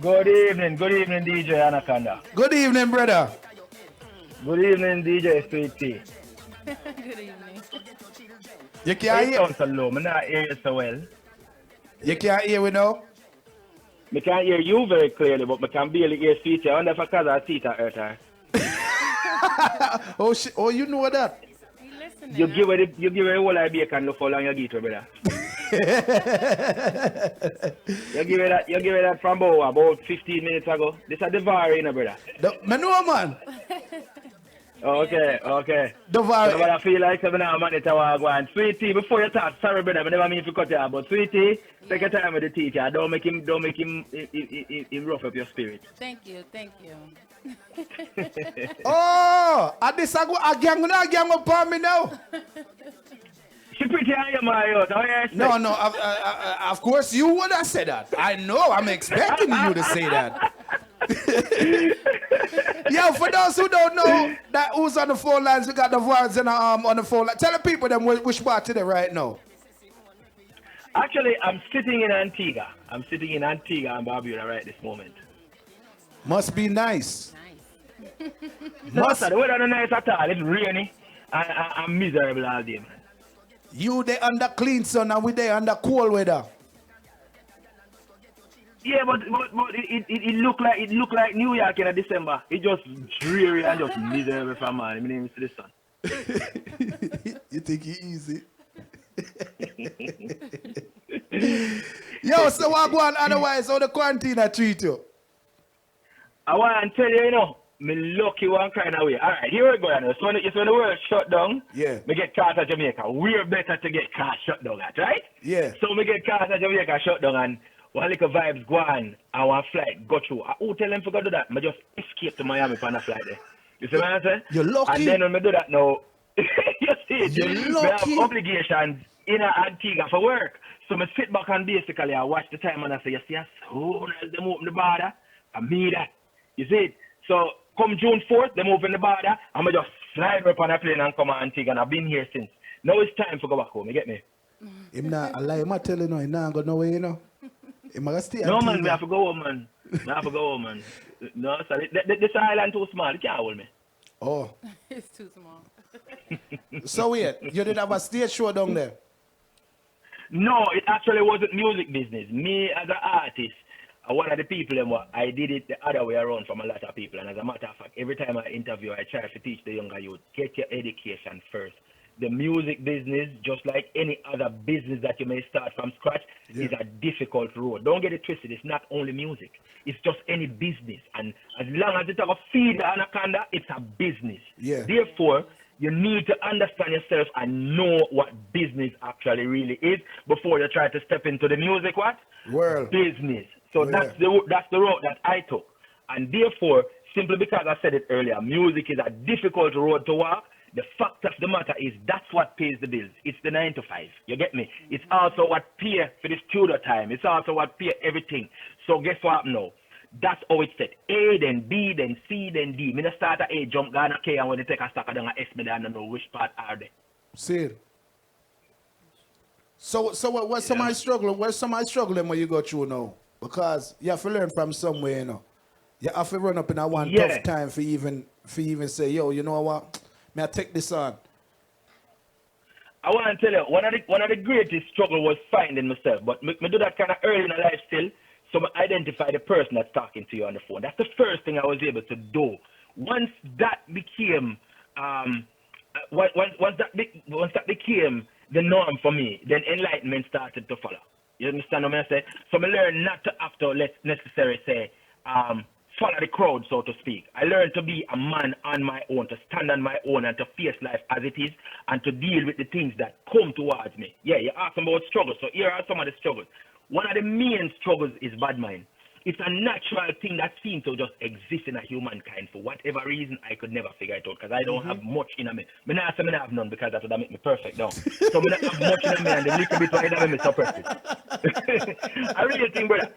Good evening, DJ Anaconda. Good evening, brother. Good evening, DJ Sweet. Good evening. You can't hear. Sound so low. I not hear you so well. You can't hear me now. I can't hear you very clearly, but I can barely hear Sweet. I wonder if I cause her teeth are hurt her. Oh, you know that. You give her the whole idea can look how long you give to her, brother. you give her that from about 15 minutes ago. This is DeVaré, you know, brother. Me know, man. Okay. DeVaré. But I feel like I'm now man, it's a one. Sweetie, before you talk, sorry, brother, I never mean to cut you out, but Sweetie, take your time with the teacher. Don't make him rough up your spirit. Thank you. Oh, and this a gang upon me now. She pretty high, Mario. No, of course you would have said that. I know, I'm expecting you to say that. Yeah, for those who don't know that who's on the phone lines, we got the voice on the phone line. Tell the people them which part today right now. Actually, I'm sitting in Antigua. I'm sitting in Antigua and Barbuda right this moment. Must be nice. No, sir, the weather not nice at all. It's rainy. I'm miserable all day, man. You they under clean sun and we they under cold weather. Yeah, but it look like New York in December. It just dreary and just miserable for man. My name is the sun. You think it easy? Yo, so what go on otherwise? How the quarantine treat you? I want to tell you, me lucky one kind of way. All right, here we go. So when the world shut down, yeah, me get caught at Jamaica. We're better to get caught shut down at, right? Yeah. So me get caught at Jamaica shut down and one little vibes go on and one flight go through. I who tell them to go do that? I just escape to Miami for a flight there. You see what I'm saying? You're lucky. And then when I do that now, you see, you're lucky. We have obligations in Antigua for work. So I sit back and basically I watch the time and I say, you see, as soon as they open the border, I mean that. You see it? So come June 4th, they move in the border, I'm going to just slide up on a plane and come to Antigua, and I've been here since. Now it's time to go back home, you get me? Him not, I lie, I'm telling you, he not go nowhere, you know. He must stay No, man, we have to go home, man. No, sorry, this island too small, you can't hold me. Oh. It's too small. So wait, you did have a stage show down there? No, it actually wasn't music business. Me as an artist, one of the people, I did it the other way around from a lot of people. And as a matter of fact, every time I interview, I try to teach the younger youth, get your education first. The music business, just like any other business that you may start from scratch, is a difficult road. Don't get it twisted. It's not only music. It's just any business. And as long as it's a feed the anaconda, it's a business. Yeah. Therefore, you need to understand yourself and know what business actually really is before you try to step into the music world. Business. So that's the road that I took. And therefore, simply because I said it earlier, music is a difficult road to walk. The fact of the matter is that's what pays the bills. It's the 9 to 5. You get me? It's also what pay for the studio time. It's also what pay everything. So guess what now? That's how it's set. A, then B, then C, then D. Me start at A, jump down at K, and when they take a stack, I don't S, me don't know which part are they. See. So where's somebody struggling? Where's somebody struggling when you go through now? Because you have to learn from somewhere, you know. You have to run up in a one tough time for even say, yo, you know what? May I take this on? I want to tell you, one of the greatest struggle was finding myself. But me do that kind of early in life still. So I identify the person that's talking to you on the phone. That's the first thing I was able to do. Once that became once that became the norm for me, then enlightenment started to follow. You understand what I say? So I learned not to have to necessarily say follow the crowd, so to speak. I learned to be a man on my own, to stand on my own and to face life as it is and to deal with the things that come towards me. Yeah, you asked about struggles. So here are some of the struggles. One of the main struggles is bad mind. It's a natural thing that seems to just exist in a humankind. For whatever reason, I could never figure it out because I don't have much in me. I not say I have none because that would make me perfect now. So I don't have much in me and the little bit I me suppress it. I really think, brother,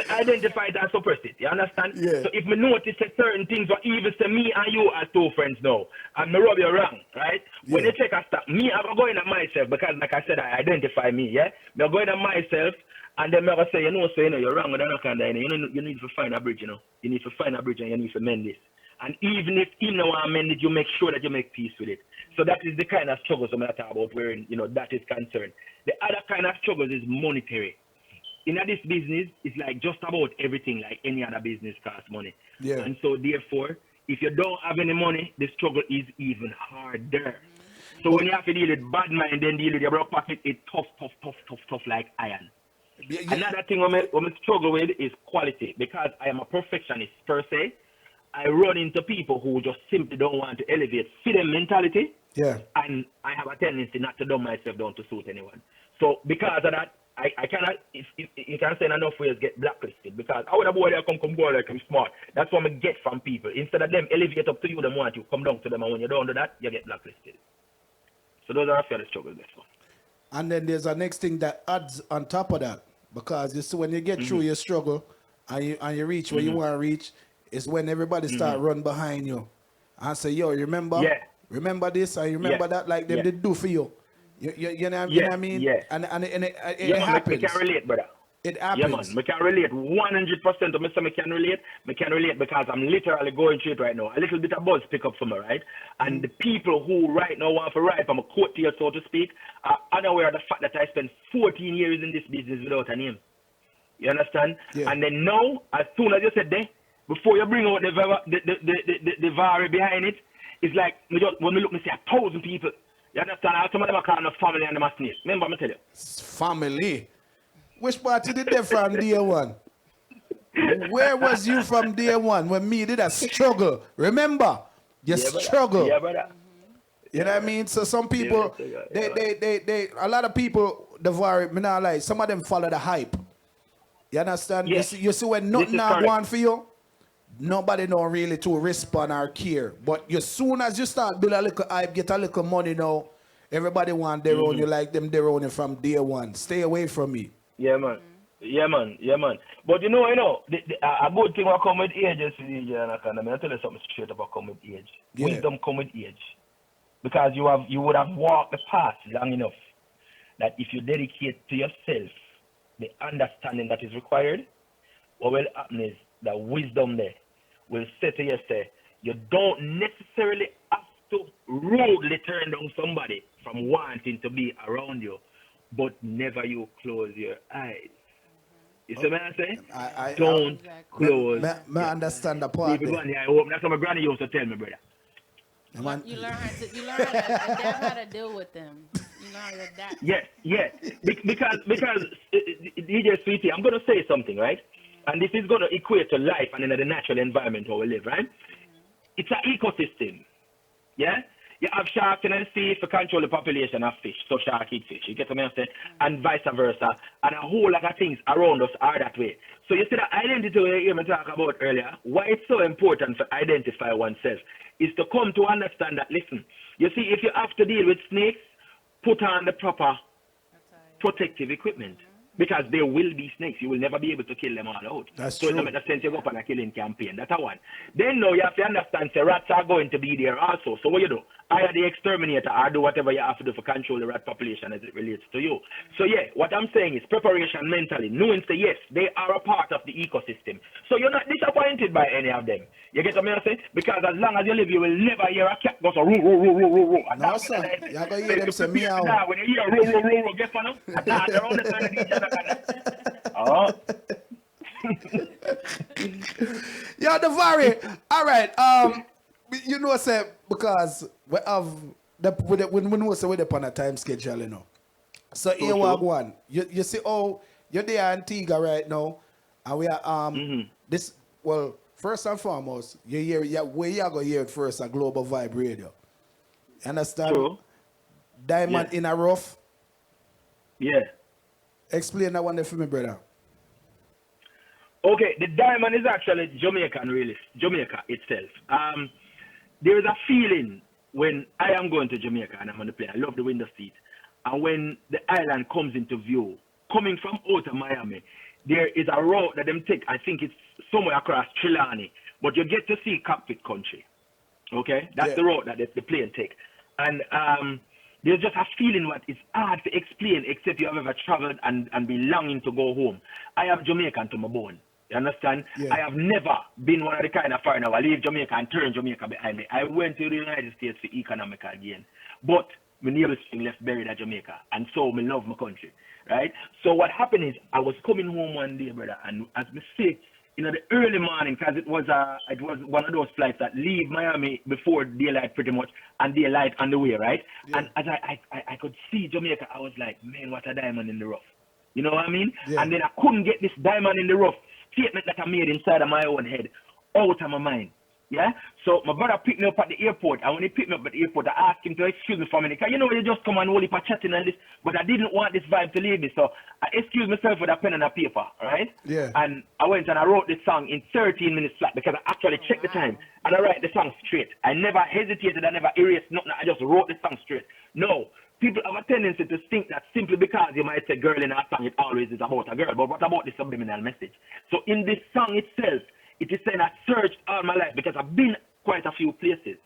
I identify it and suppress it. You understand? Yeah. So if me notice that certain things or even say me and you are two friends now and me rub you wrong, right? Yeah. When you take a step, me I'm going at myself because like I said, I identify me, yeah? Me going at myself And then I go say, you're wrong with Anaconda, you need to find a bridge, You need to find a bridge and you need to mend this. And even if you don't want to mend it, you make sure that you make peace with it. So that is the kind of struggles I'm talking about where, that is concerned. The other kind of struggles is monetary. In this business, it's like just about everything, like any other business costs money. Yeah. And so therefore, if you don't have any money, the struggle is even harder. So when you have to deal with bad mind, then deal with your broke pocket, it's tough like iron. Yeah. Another thing I'm struggle with is quality, because I am a perfectionist per se. I run into people who just simply don't want to elevate freedom mentality. Yeah. And I have a tendency not to dumb myself down to suit anyone. So because of that, I cannot, if you can say in enough ways, get blacklisted, because I would have boy that come boy like I'm smart. That's what I get from people. Instead of them elevate up to you, them want you come down to them, and when you don't do that, you get blacklisted. So those are a few of the struggles this one. And then there's a next thing that adds on top of that, because you see when you get through your struggle and you reach where you want to reach, is when everybody start run behind you and say, yo, remember this and remember that, like them they do for you. You know what I mean? Yeah. And it man, happens. I can relate, brother. It happens. Yeah, man. I can relate 100%. Of me say I can relate. I can relate because I'm literally going through it right now. A little bit of buzz pick up for me, right? And the people who right now want to ride from a coat tail, so to speak, are unaware of the fact that I spent 14 years in this business without a name. You understand? Yeah. And then now, as soon as you said there, before you bring out the DeVaré behind it, it's like when we look, we see 1,000 people. You understand? Some of them are calling a family and them are snakes. Remember me tell you? Family. Which part you did there from day one? Where was you from day one when me did a struggle? Remember? You struggle. Yeah, brother. You know what I mean? So some people, they a lot of people, DeVaré, me not like, some of them follow the hype. You understand? Yes. You see when nothing not going for you, nobody know really to respond or care. But as soon as you start build a little hype, get a little money now, everybody want their own. You like them their own from day one. Stay away from me. Yeah, man. Yeah, man. But a good thing will come with age, DJ Anaconda. I'll tell you something straight about come with age. Yeah. Wisdom come with age. Because you would have walked the path long enough that if you dedicate to yourself the understanding that is required, what will happen is the wisdom there will say to you, you don't necessarily have to rudely turn down somebody from wanting to be around you, but never you close your eyes. You see what I'm saying? Don't close. I understand the part. That's what my granny used to tell me, brother. You learn how to adapt how to deal with them. You learn how to adapt. Yes. Because DJ Sweetie, I'm going to say something, right? And this is going to equate to life and in the natural environment where we live, right? It's an ecosystem. Yeah? You have sharks in the sea to control the population of fish, so shark eat fish. You get what I'm saying? And vice versa. And a whole lot of things around us are that way. So you see the identity we hear me talk about earlier, why it's so important to identify oneself is to come to understand that, listen, you see, if you have to deal with snakes, put on the proper protective equipment. Because there will be snakes. You will never be able to kill them all out. That's so true. it doesn't make sense you go up on a killing campaign. That's a one. Then now you have to understand the rats are going to be there also. So what you do? Hire the exterminator or do whatever you have to do to control the rat population as it relates to you. So yeah, what I'm saying is preparation mentally, knowing that yes, they are a part of the ecosystem. So you're not disappointed by any of them. You get what I'm saying? Because as long as you live, you will never hear a cat go so roo, roo, roo, roo, roo, roo. No, sir. You're going to hear them say meow. When you hear roo, roo, roo, roo, get on them. Around the turn of each other. Yo, DeVaré. All right. You know, say because we have when we know say we're on a time schedule, you know. So here we one. You see, you're there in Antigua right now, and we are this. Well, first and foremost, you hear where you go hear it first at Global Vibez Radio. You understand? True. Diamond in a rough. Yeah. Explain that one there for me, brother. Okay, the diamond is actually Jamaican, really. Jamaica itself. There is a feeling when I am going to Jamaica and I'm on the plane. I love the window seat. And when the island comes into view, coming from out of Miami, there is a route that them take. I think it's somewhere across Trelawney. But you get to see cockpit country. Okay? That's the route that the plane take. And There's just a feeling what is hard to explain except you have ever traveled and been longing to go home. I am Jamaican to my bone. You understand? Yeah. I have never been one of the kind of foreigner who leave Jamaica and turn Jamaica behind me. I went to the United States for economical gain. But my navel string left buried at Jamaica. And so I love my country. Right? So what happened is I was coming home one day, brother, and as me say, the early morning, because it was one of those flights that leave Miami before daylight pretty much, and daylight on the way, right? Yeah. And as I could see Jamaica, I was like, man, what a diamond in the rough. You know what I mean? Yeah. And then I couldn't get this diamond in the rough statement that I made inside of my own head out of my mind. Yeah? So my brother picked me up at the airport, and when he picked me up at the airport, I asked him to excuse me for a minute. Because you just come and hold it for chatting and this, but I didn't want this vibe to leave me, so I excused myself with a pen and a paper, right? Yeah. And I went and I wrote this song in 13 minutes flat because I actually checked the time, and I write the song straight. I never hesitated, I never erased nothing, I just wrote the song straight. No. People have a tendency to think that simply because you might say girl in a song, it always is about a girl, but what about the subliminal message? So in this song itself, it is saying I searched all my life because I've been quite a few places,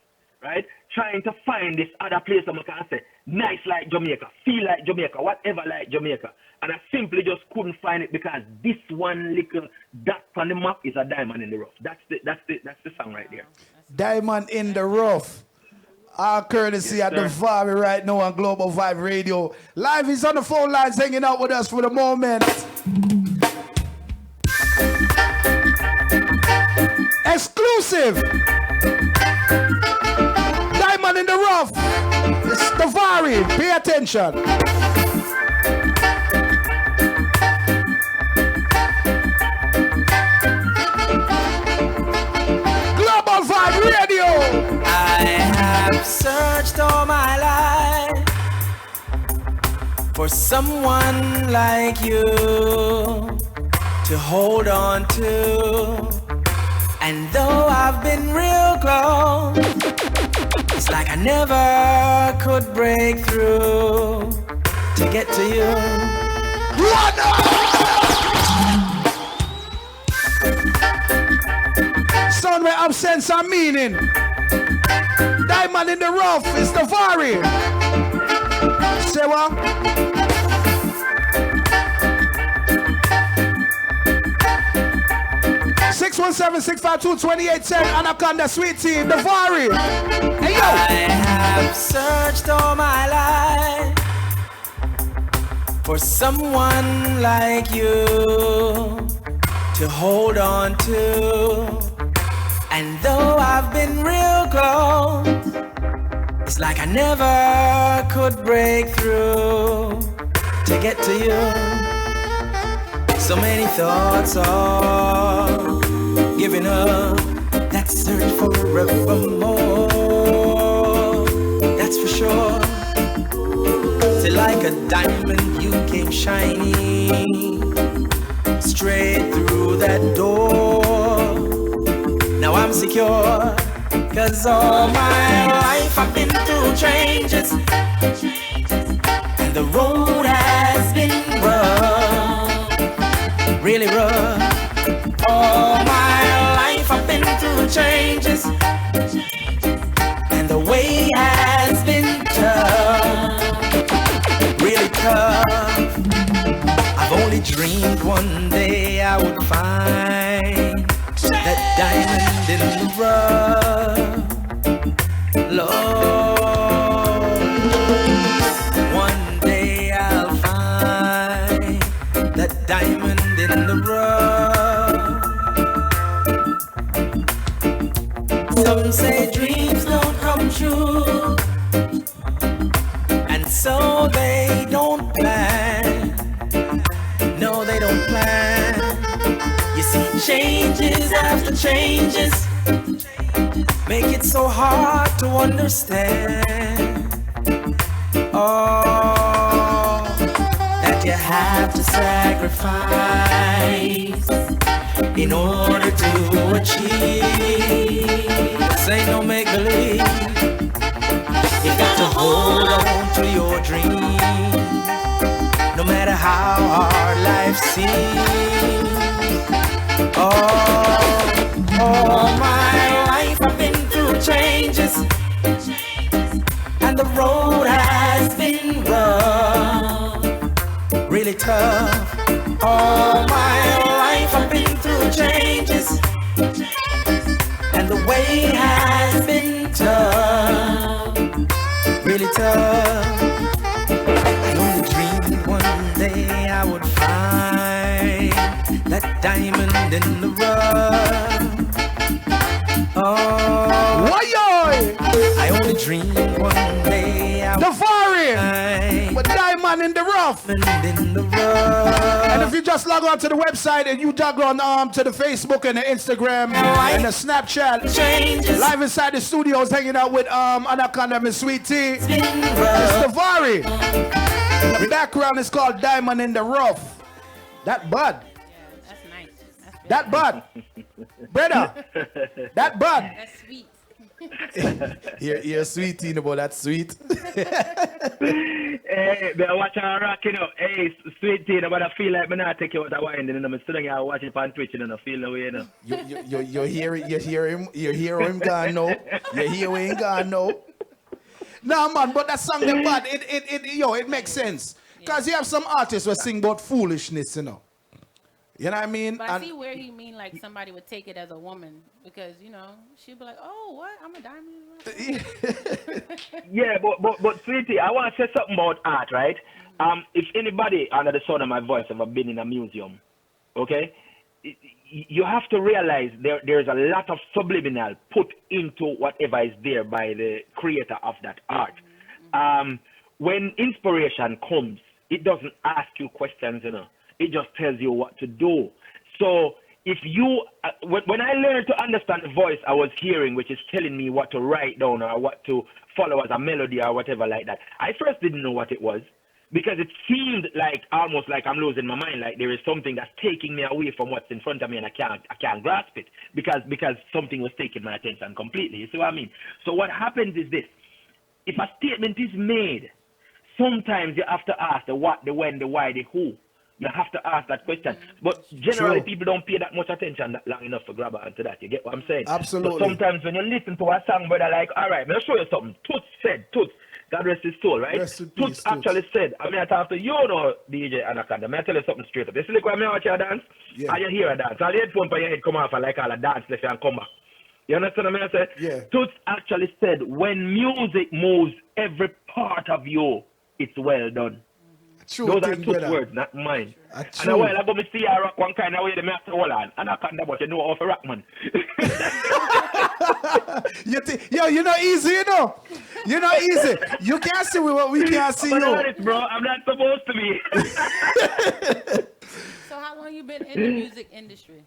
right? Trying to find this other place that I can say, nice like Jamaica, feel like Jamaica, whatever like Jamaica. And I simply just couldn't find it because this one little dot on the map is a diamond in the rough. That's the song right there. Diamond in the rough. Our courtesy at DeVaré right now on Global Vibez Radio. Live is on the phone lines hanging out with us for the moment. Exclusive. Diamond in the rough. It's DeVaré. Pay attention. Global Vibez Radio. I have searched all my life for someone like you to hold on to. And though I've been real close, it's like I never could break through to get to you. Sound where absence and meaning. Diamond in the rough is DeVaré. Say what? 617-652-2810 Anaconda and Sweet team, DeVaré. Hey yo! I have searched all my life for someone like you to hold on to. And though I've been real close, it's like I never could break through to get to you. So many thoughts of giving up that search forevermore. That's for sure. Till like a diamond you came shining straight through that door. Now I'm secure, 'cause all my life I've been through changes, and the road has been rough, really rough. All my life I've been through changes, and the way has been tough, really tough. I've only dreamed one day I would find that diamond in the rough, Lord. One day I'll find that diamond in the rough. Some say dreams don't come true, and so they don't plan. No, they don't plan. You see, changes after changes make it so hard to understand. Oh, that you have to sacrifice in order to achieve. This ain't no make-believe. You got to hold on to your dream, no matter how hard life seems. All my life I've been through changes, and the road has tough. All my life I've been through changes, and the way has been tough, really tough. I only dreamed one day I would find that diamond in the rough. Oh, I only dreamed one day I would DeVaré with diamond in the rough. And if you just log on to the website and you log on to the Facebook and the Instagram and the Snapchat, live inside the studios hanging out with Anaconda and Sweet. It's DeVaré. The background is called Diamond in the Rough. That bud. Yeah, that's nice. That's That bud. Brother. That bud. That's sweet. You're sweet, you know, but that's sweet. Hey, but watch her rock, you know. Hey, Sweet tea, but I feel like I'm not taking out a wine, you know. I'm sitting here watching it on Twitch, and I feel the way, you know. You hear him gone now. You hear him gone now. No, man, but that song, the bad, it makes sense. Because you have some artists who sing about foolishness, you know. You know what I mean? But I see where he mean like somebody would take it as a woman because, you know, she'd be like, oh, what? I'm a diamond. Yeah, but Sweetie, I want to say something about art, right? If anybody under the sound of my voice ever been in a museum, okay, you have to realize there's a lot of subliminal put into whatever is there by the creator of that art. When inspiration comes, it doesn't ask you questions, you know. It just tells you what to do. So if you, when I learned to understand the voice I was hearing, which is telling me what to write down or what to follow as a melody or whatever like that, I first didn't know what it was because it seemed like almost like I'm losing my mind, like there is something that's taking me away from what's in front of me and I can't grasp it because something was taking my attention completely. You see what I mean? So what happens is this: if a statement is made, sometimes you have to ask the what, the when, the why, the who. You have to ask that question. But generally, people don't pay that much attention that long enough to grab onto that. You get what I'm saying? Absolutely. But sometimes when you listen to a song, brother, like, all right, let me show you something. Toots said, Toots, God rest his soul, right? Toots actually said, I mean, I talk to you, know, DJ Anaconda. May I tell you something straight up? You see, like, when I watch you dance, and you hear a dance, all the headphones for your head come off and like all the dance left and come back. You understand what I say? Yeah. Toots actually said, when music moves every part of you, it's well done. True those thing, are Toots' brother. words, not mine. And True. a while ago, me see her rock one kind of way, they may have to hold on. And I can't, but you know how to rock, man. You're not easy, you know. You're not easy. You can't see what we can't see, you. Honest, bro. I'm not supposed to be. So how long you been in the music industry?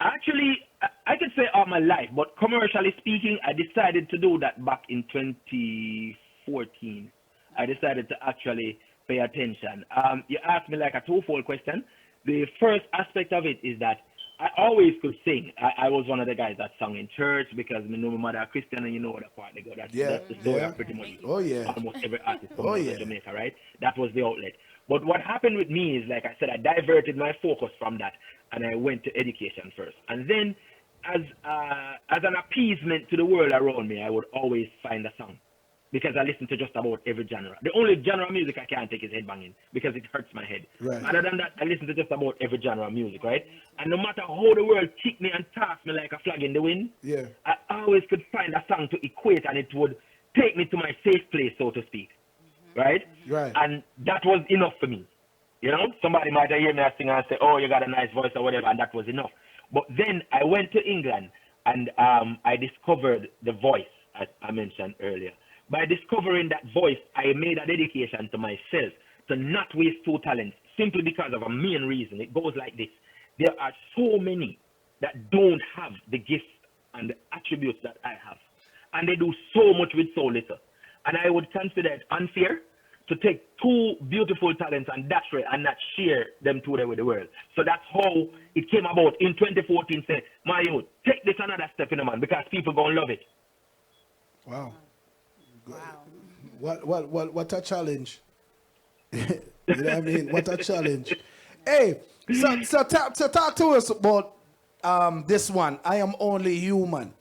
Actually, I could say all my life, but commercially speaking, I decided to do that back in 2014. I decided to actually pay attention. You asked me like a twofold question. The first aspect of it is that I always could sing. I was one of the guys that sang in church because I know my mother is Christian and you know what the part they go. That's the story of pretty much almost every artist from Jamaica, right? That was the outlet. But what happened with me is, like I said, I diverted my focus from that and I went to education first. And then as an appeasement to the world around me, I would always find a song. Because I listen to just about every genre. The only genre of music I can't take is headbanging because it hurts my head. Right. Other than that, I listen to just about every genre of music, right? And no matter how the world kick me and toss me like a flag in the wind, I always could find a song to equate and it would take me to my safe place, so to speak. Right? Right. And that was enough for me. You know, somebody might hear me sing and say, oh, you got a nice voice or whatever, and that was enough. But then I went to England and I discovered the voice, as I mentioned earlier. By discovering that voice, I made a dedication to myself to not waste two talents simply because of a main reason. It goes like this. There are so many that don't have the gifts and the attributes that I have. And they do so much with so little. And I would consider it unfair to take two beautiful talents and dash it and not share them together with the world. So that's how it came about in 2014. Say, my youth, take this another step in a man because people gonna love it. Wow. What a challenge. You know what I mean? What a challenge. Hey, so talk to us about this one, I Am Only Human.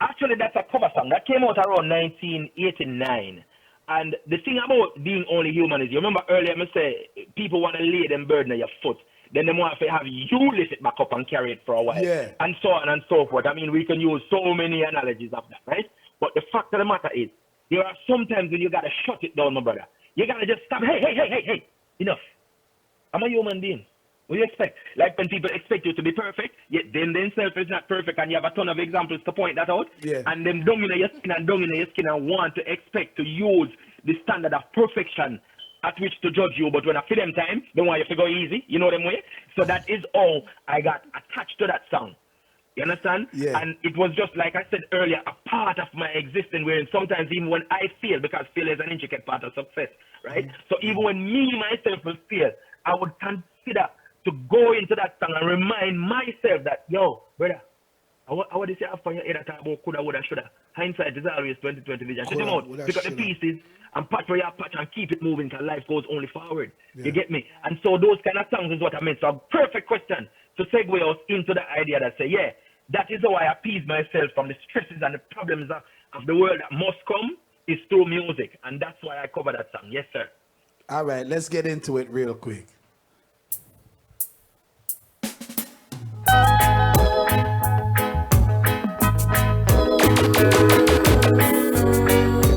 Actually, that's a cover song that came out around 1989. And the thing about being only human is, you remember earlier I say people want to lay them burden on your foot. Then they want to have you lift it back up and carry it for a while. Yeah. And so on and so forth. I mean, we can use so many analogies of that, right? But the fact of the matter is, there are sometimes when you got to shut it down, my brother. You got to just stop. Hey. Enough. I'm a human being. What do you expect? Like when people expect you to be perfect, yet them themselves is not perfect, and you have a ton of examples to point that out. Yeah. And them down in your skin and want to expect to use the standard of perfection at which to judge you, but when I feel them time, they want you to go easy. You know them way? So that is how I got attached to that song. You understand? Yeah. And it was just, like I said earlier, a part of my existence, where sometimes even when I fail, because failure is an intricate part of success, right? So even when me myself will fail, I would consider to go into that song and remind myself that, yo, brother, I would say after your head that about coulda, woulda, shoulda. Hindsight is always 20/20 vision. Shut him out. Pick up the pieces and patch where you patch and keep it moving because life goes only forward. Yeah. You get me? And so those kind of songs is what I meant. So a perfect question to segue us into the idea that say, yeah, that is how I appease myself from the stresses and the problems of the world that must come is through music. And that's why I cover that song. Yes, sir. All right, let's get into it real quick.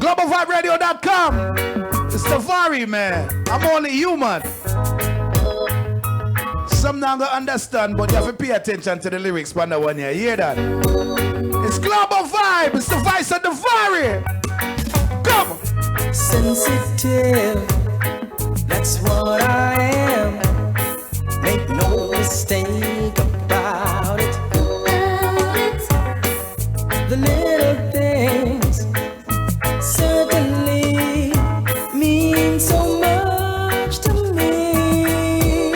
GlobalViberadio.com. It's DeVaré, man. I'm only human. Some not gonna understand, but you have to pay attention to the lyrics when the one you hear that. It's Global Vibe. It's the voice of DeVaré. Come. Sensitive. That's what I am. Make no mistake about it. The little things certainly mean so much to me.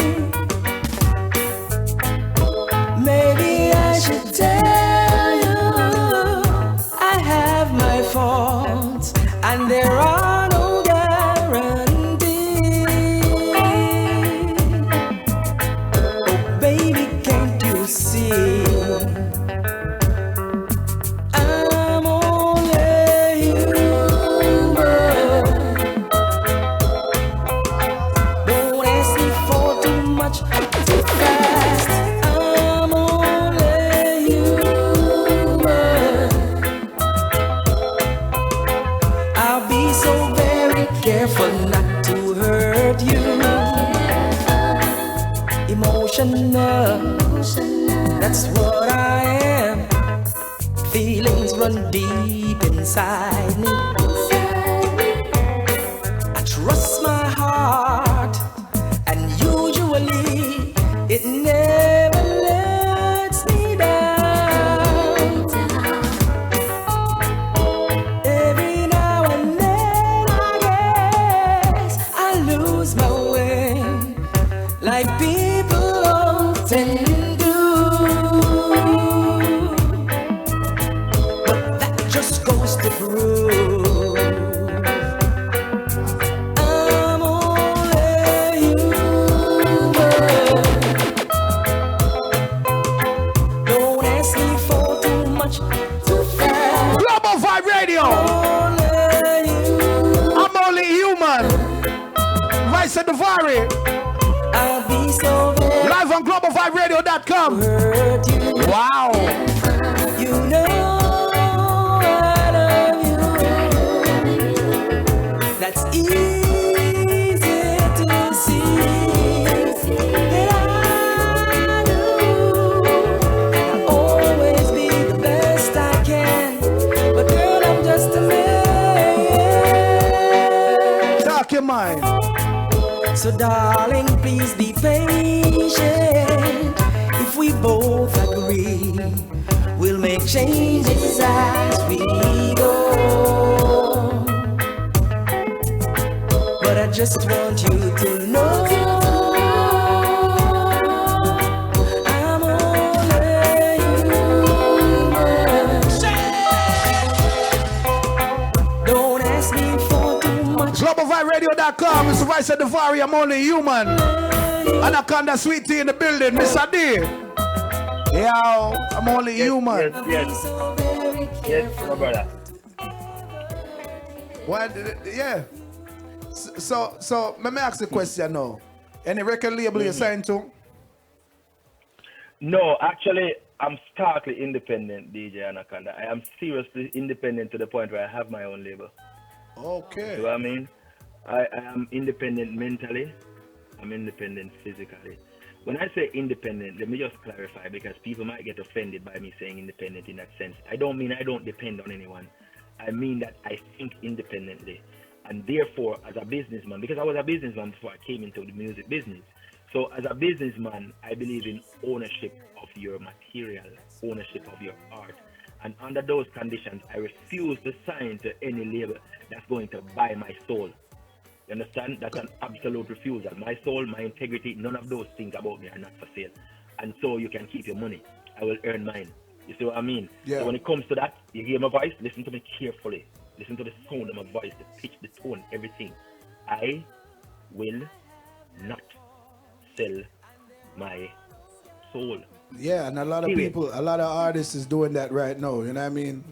Maybe I should tell you I have my faults and there are no guarantees. Oh baby, can't you see? That's what I am. Feelings run deep inside me. I trust my heart, and usually it never lets me down. Every now and then I guess I lose my way, like people often do. But that just goes to prove I'm only human. Don't ask me for too much, too fast. Global Vibe Radio. I'm only human. Vice of DeVaré. I'll be so very Live on GlobalViberadio.com. Wow. You know I love you. That's easy to see. That I do. I'll always be the best I can. But girl, I'm just a man. Talk your mind. So darling, please be patient. If we both agree, we'll make changes as we go. But I just want you to know I'm only human. Don't ask me for too much. GlobalViberadio.com. It's the voice of DeVaré. I'm only human. Anaconda and Sweet in the building. Mr. D. Yo, I'm only human. Yes, my brother. What? Yeah. So let me ask you a question now. Any record label you signed to? No, actually, I'm starkly independent, DJ Anaconda. I am seriously independent to the point where I have my own label. Okay. You know what I mean? I am independent mentally. I'm independent physically. When I say independent, let me just clarify because people might get offended by me saying independent in that sense. I don't mean I don't depend on anyone. I mean that I think independently. And therefore, as a businessman, because I was a businessman before I came into the music business. So as a businessman, I believe in ownership of your material, ownership of your art. And under those conditions, I refuse to sign to any label that's going to buy my soul. You understand? That's an absolute refusal. My soul, my integrity, none of those things about me are not for sale. And so you can keep your money. I will earn mine. You see what I mean? Yeah. So when it comes to that, you hear my voice, listen to me carefully. Listen to the sound of my voice, the pitch, the tone, everything. I will not sell my soul. Yeah, and a lot of people, a lot of artists is doing that right now, you know what I mean?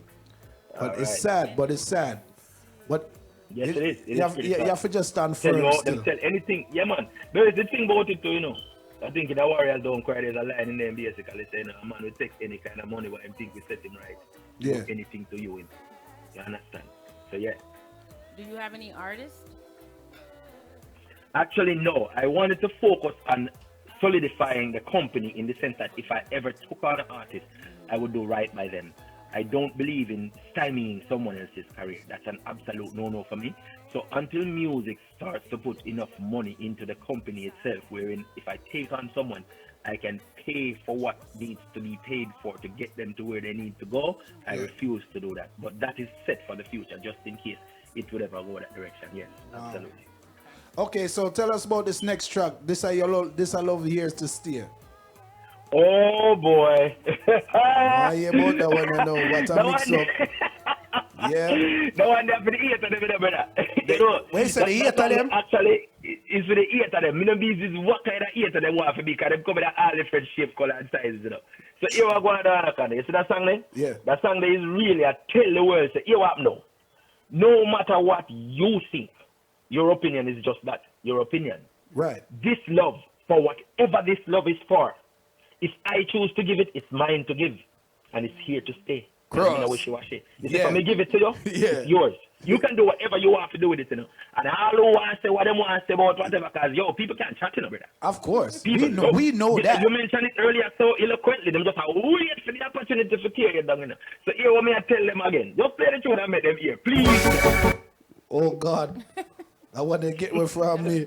But it's sad, but it's sad. But yes, it is. You have to just stand firm still. Tell anything. Yeah, man. There is the thing about it too, you know. I think in the Warriors Don't Cry, there's a line in there basically saying, a man will take any kind of money, but I think we set him right. Yeah. Do anything to you. You understand? So, yeah. Do you have any artists? Actually, no. I wanted to focus on solidifying the company in the sense that if I ever took on an artist, I would do right by them. I don't believe in stymieing someone else's career. That's an absolute no-no for me. So until music starts to put enough money into the company itself, wherein if I take on someone, I can pay for what needs to be paid for to get them to where they need to go, I refuse to do that. But that is set for the future, just in case it would ever go that direction. Yes, absolutely. Okay, so tell us about this next track. This I love Years to Stay. Oh boy. I hear about that one, you know. What a mix up. Yeah. No one there for the 8 of them, brother. When you say the 8 of them? Actually, it's for the 8 of them. Me no business what kind of 8 of them want for me, because them come in all different shape, color, and sizes, you know. So here we go on the Anaconda. You see that song there? Yeah. That song there is really a tell the world, say, here what now. No matter what you think, your opinion is just that, your opinion. Right. This love, for whatever this love is for, if I choose to give it, it's mine to give. And it's here to stay. Cross. You see, if I give it to you, yeah. It's yours. You can do whatever you want to do with it, you know. And all who want to say what they want to say about whatever, because, people can't chat, you know, brother. Of course. People, we know that. You mentioned it earlier so eloquently. Them just wait for the opportunity to tear you down, you know. So here, what me I tell them again. Just play the tune and make them hear, please. Oh, God. I want to get away from me.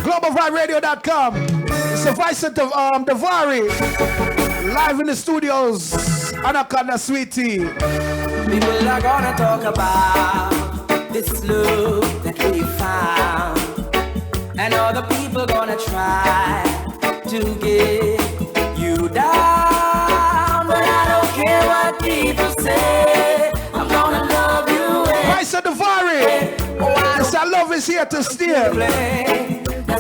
GlobalViberadio.com. It's the voice of DeVaré. Live in the studios. Anaconda and Sweet. People are gonna talk about this love that we found, and other people gonna try to get you down. But I don't care what people say. I'm gonna love you. Voice of DeVaré. This our love is here to stay.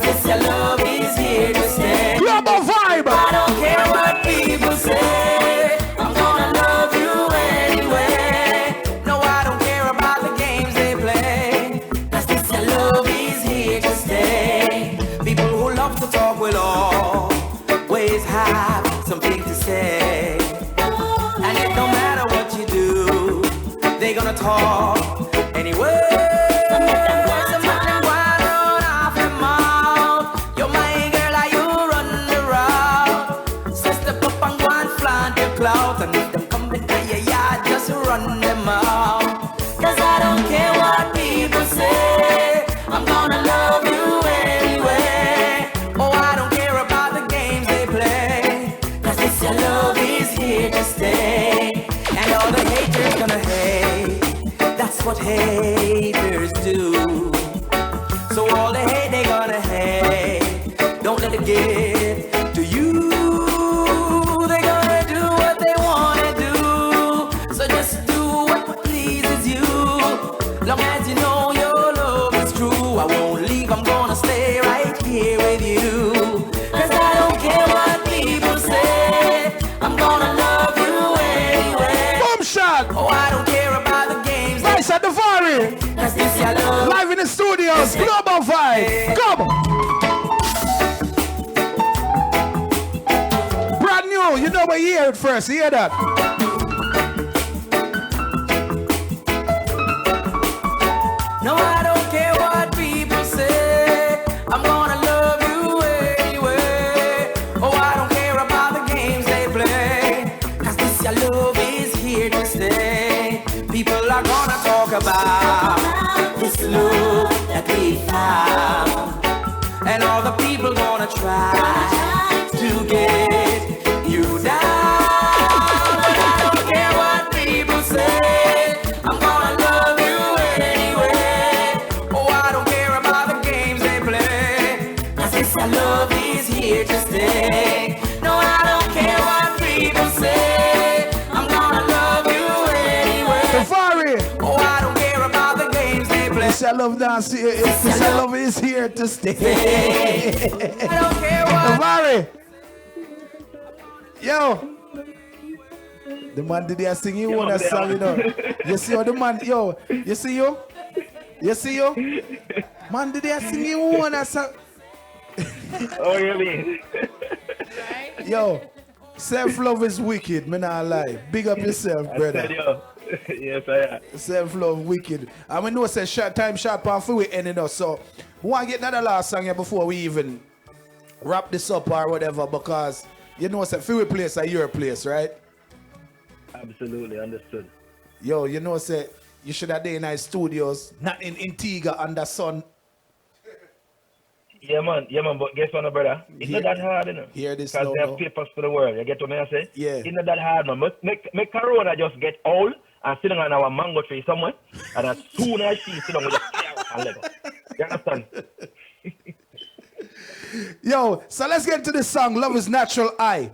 This your love is here to stay. Global Vibe. I don't care what people say. I'm gonna love you anyway. No, I don't care about the games they play. Cause this your love is here to stay. People who love to talk will always have something to say. And it don't matter what you do, they're gonna talk anyway. And if them come in your yard, just run them out. Cause I don't care what people say. I'm gonna love you anyway. Oh, I don't care about the games they play. Cause this your love is here to stay. And all the haters gonna hate. That's what haters do. So all the hate they gonna hate. Don't let it get to you. Long as you know your love is true, I won't leave, I'm gonna stay right here with you. Cause I don't care what people say, I'm gonna love you know where you hear it first. You hear that? No, I don't care what people say. I'm gonna love you anyway. Oh, I don't care about the games they play. Cause this your love is here to stay. People are gonna talk about this love that we found. And all the people gonna try to get you down. I don't care what people say. I'm gonna love you anyway. Oh, I don't care about the games they play. Cause this love is here to stay. No, I don't care what people say. I'm gonna love you anyway. DeVaré. Oh, I don't care about the games they play. This I love dance. This I love is here to stay. I don't care what. DeVaré. Yo. The man did they sing you one song, you know. You see how the man, yo, you see you? You see you? Man did they sing you one song. Oh, you mean? Yo, self-love is wicked, me not lie. Big up yourself, brother. Yes, I am. Self-love wicked. And we know say time sharp and for we ending up. So we want to get another last song here before we even wrap this up or whatever, because you know say for we place are your place, right? Absolutely understood. Yo, you know say you should have day in our studios, not in Antigua under sun. Yeah, man, but guess what, brother? It's not that hard, you know. Hear this because they have papers for the world. You get what I say? Yeah. It's not that hard, man. Make Corona just get old and sit down on our mango tree somewhere, and as soon as she sit down with the and let go. You understand? Yo, so let's get into this song, Love is Natural I.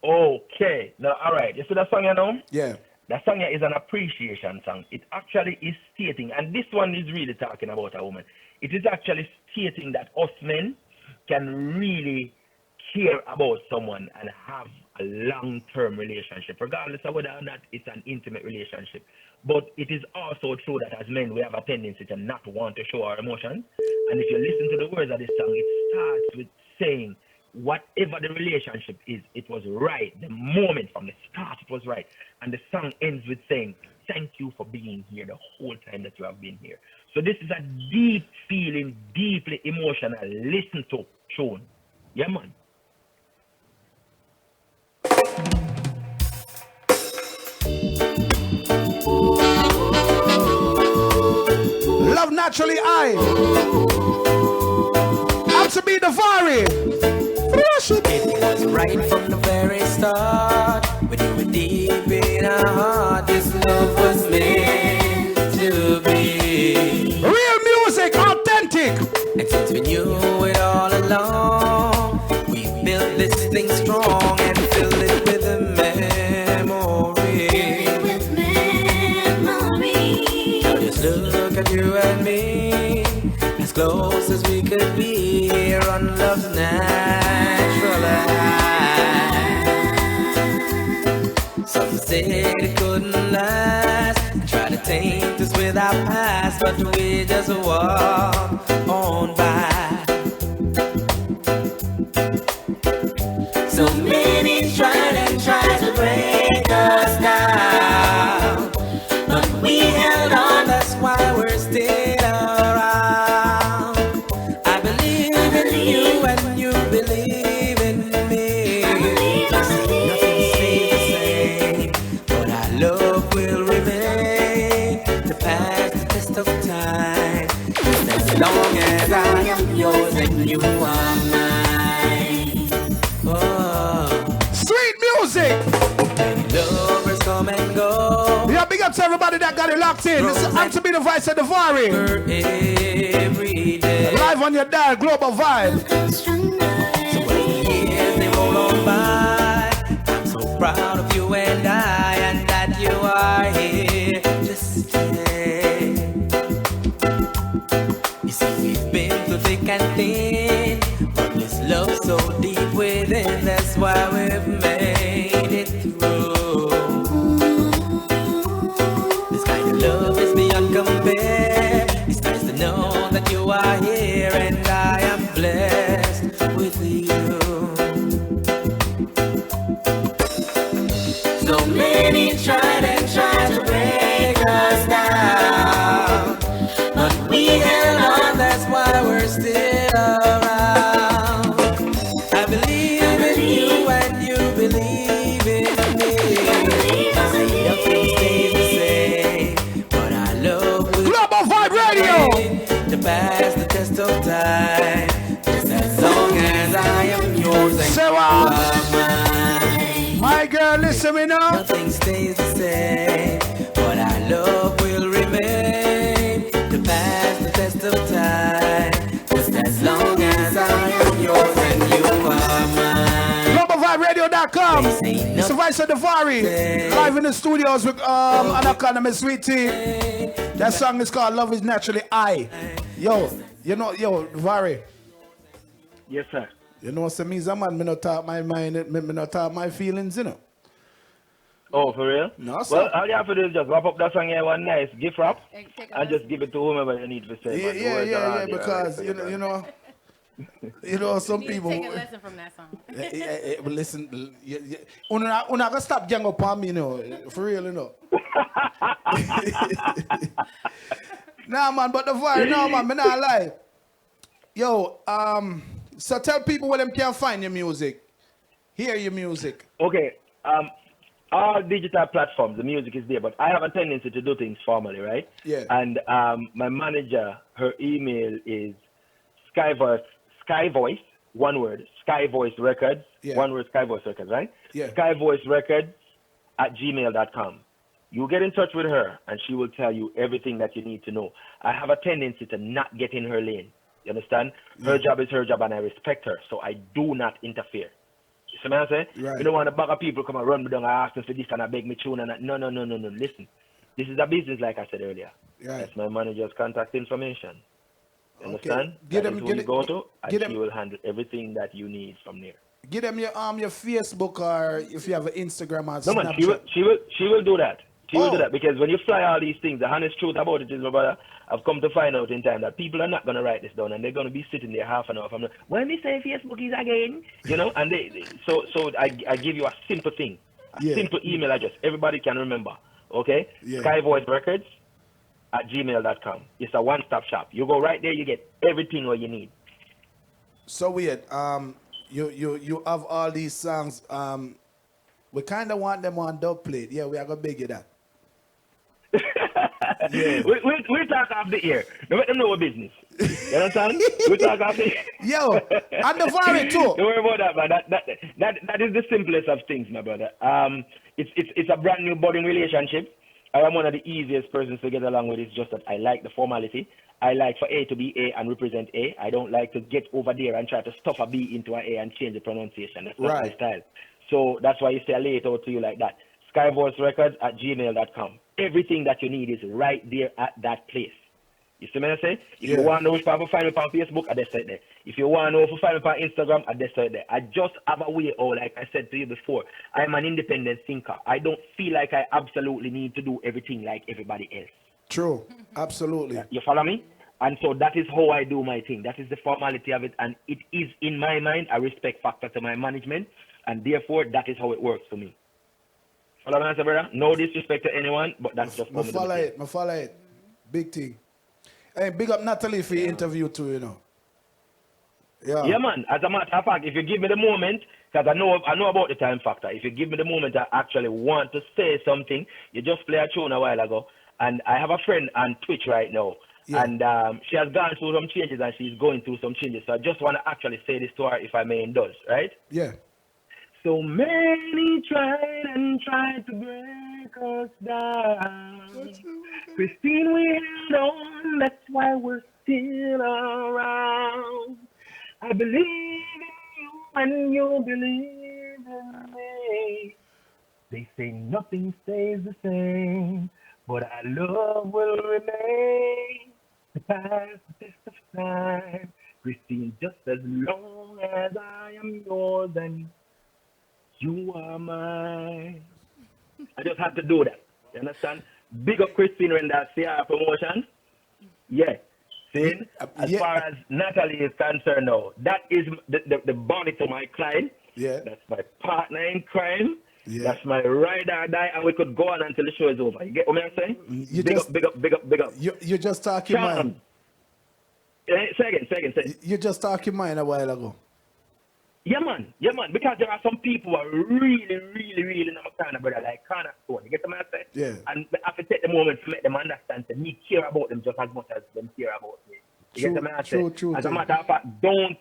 Okay. Now, all right. You see that song, you know? Yeah. That song is an appreciation song. It actually is stating, and this one is really talking about a woman. It is actually stating that us men can really care about someone and have a long-term relationship, regardless of whether or not it's an intimate relationship. But it is also true that as men, we have a tendency to not want to show our emotions. And if you listen to the words of this song, it starts with saying, whatever the relationship is, it was right. The moment from the start, it was right. And the song ends with saying, thank you for being here the whole time that you have been here. So this is a deep feeling, deeply emotional, listen to tune. Yeah, man. Love naturally I. I'm to be DeVaré. It was right from the very start. When you were deep in our heart, this love was meant to be. Real music, authentic. And since we knew it all along, we built this thing strong and filled it with a memory. Now just look at you and me, as close as we could be here on love's natural high. Some said it couldn't last, try to taint us with our past, but we just walk on by. So many tried and tried to break us down, but we held on, that's why we're still around. I believe in you and you believe in me. Nothing stays the same, but our love will remain to pass the test of time. As long as I am yours and you are mine. Oh. Sweet music. Many lovers come and go. Yeah, big up to everybody that got it locked in. This is I'm to be the vice of DeVaré. Every day. Live on your dial, Global Vibe. So when the years they roll on by, I'm so proud of you and I, and that you are here to stay. You see, we've been through thick and thin, but this love so deep within, that's why we've made it through. This kind of love is beyond compare. It's nice to know that you are here and I am blessed with you. we're still around. I believe in you and you believe in me. Nothing stays the same, but our love will Vibez Radio to pass the test of time. Just as long as I am yours and you are mine. My girl, listen me now. Nothing stays the same, but our love will remain to pass the test of time. Just as long as I am yours and you are mine. GlobalViberadio.com. It's the voice of DeVaré. Live in the studios with Anaconda and Sweet. That song is called Love Is Naturally I. Yo, DeVaré. Yes, sir. You know, so me, man, me not talk my mind, me not talk my feelings, you know. Oh, for real? No, sir. Well, all you have to do is just wrap up that song here, one nice gift wrap, and just give it to whomever you need to say. Yeah, because, you know, some people... Take a lesson from that song. Listen, I'm not going to stop gang up on me, you know, for real, you know. Nah, man, but DeVaré, no, man, me not lie. Yo, so tell people where them can find your music, hear your music. Okay, all digital platforms, the music is there, but I have a tendency to do things formally, right? Yeah. And my manager, her email is Skyvoice, one word, Skyvoice Records, one word, Skyvoice Records, right? Yeah. Skyvoice Records @gmail.com. You get in touch with her, and she will tell you everything that you need to know. I have a tendency to not get in her lane. You understand? Her job is her job, and I respect her, so I do not interfere. You see what I'm saying? Right. You don't want a bag of people come and run me down and ask me for this and I beg me tune and that. No. Listen, this is a business, like I said earlier. Right. That's my manager's contact information. You understand? Get that them, is who you go to, and get she them, will handle everything that you need from there. Give them your Facebook, or if you have an Instagram or No, Snapchat. man, she will do that. She will do that, because when you fly all these things, the honest truth about it is, my brother, I've come to find out in time that people are not going to write this down, and they're going to be sitting there half an hour from now. When they say Facebook is again, you know, and so I give you a simple thing, simple email address. Everybody can remember, okay? Yeah. Skyvoice Records @gmail.com. It's a one-stop shop. You go right there, you get everything what you need. So weird. You have all these songs. We kind of want them on dub plate. Yeah, we are gonna beg you that. Yeah. We'll talk off the air. Don't let them know our business. You understand? We'll talk off the air. Yo, and DeVaré too. Don't worry about that, man. That is the simplest of things, my brother. It's a brand new budding relationship. I am one of the easiest persons to get along with. It's just that I like the formality. I like for A to be A and represent A. I don't like to get over there and try to stuff a B into an A and change the pronunciation. That's not my style. So that's why you say I lay it out to you like that. Skyvoice Records @gmail.com. Everything that you need is right there at that place. You see what I say? If you want to know if I find me on Facebook, I just say there. If you want to know if I find me on Instagram, I just say there. I just have a way, like I said to you before, I'm an independent thinker. I don't feel like I absolutely need to do everything like everybody else. True. Absolutely. You follow me? And so that is how I do my thing. That is the formality of it. And it is, in my mind, a respect factor to my management. And therefore, that is how it works for me. Follow me, brother? No disrespect to anyone, but that's just how I follow it. Big thing. Hey, big up Natalie for your interview too, you know. Yeah, man. As a matter of fact, if you give me the moment, because I know about the time factor. If you give me the moment I actually want to say something, you just play a tune a while ago. And I have a friend on Twitch right now. Yeah. And she has gone through some changes and she's going through some changes. So I just want to actually say this to her, if I may indulge, right? Yeah. So many tried and tried to break us down. Christine, we held on, that's why we're still around. I believe in you and you believe in me. They say nothing stays the same, but our love will remain to pass the test of time. Christine, just as long as I am yours and you are mine. I just had to do that. You understand? Big up Christine in that CR promotion. Yeah. See? As far as Natalie is concerned now, that is the body to my client. Yeah. That's my partner in crime. Yeah. That's my ride or die, and we could go on until the show is over. You get what I'm saying? Big up. You're just talking, man. Say again. You just talking mine a while ago. Yeah, man. Because there are some people who are really not kind of brother, like cornerstone. You get the man say? Yeah. And I have to take the moment to make them understand that me care about them just as much as them care about me. You get the man say? True. As a matter of fact, don't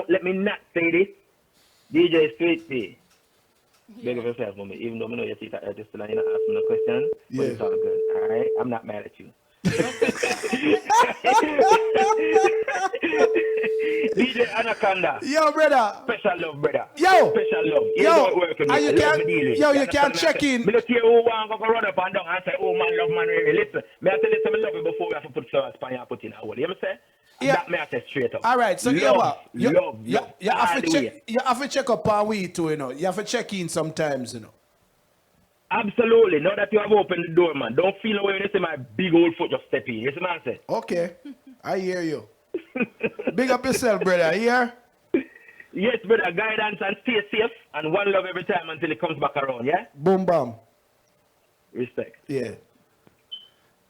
let me not say this. DJ Sweet. Beg of yourself, mommy. Even though I know you're a artist and you're not asking no question, but it's all good. All right? I'm not mad at you. DJ Anaconda. Yo, brother. Special love, brother. Yo. Special love. You can't check in. Me don't care who want to go run up and down and say, oh, man, love, man, really. Listen, me I tell you something, love you before we have to put sauce pan and put in a hole. You know what I'm saying? Yeah. That me I say straight up. All right, so love. You have to check up on we too, you know. You have to check in sometimes, you know. Absolutely. Now that you have opened the door, man, don't feel away when you see my big old foot just step in. You see what I say? Okay. I hear you. Big up yourself, brother. Here? Yes, brother. Guidance and stay safe and one love every time until it comes back around, yeah? Boom, bam. Respect. Yeah.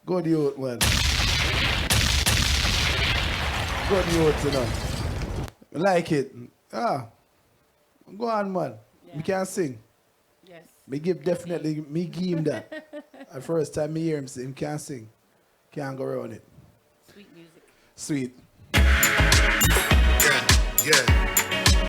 Good youth, man. Good youth, you know. Like it. Go on, man. Yeah. Me can sing. Yes. Me give him that. The first time me hear him sing, him can't sing. Can't go around it. Sweet music. Sweet. Yeah.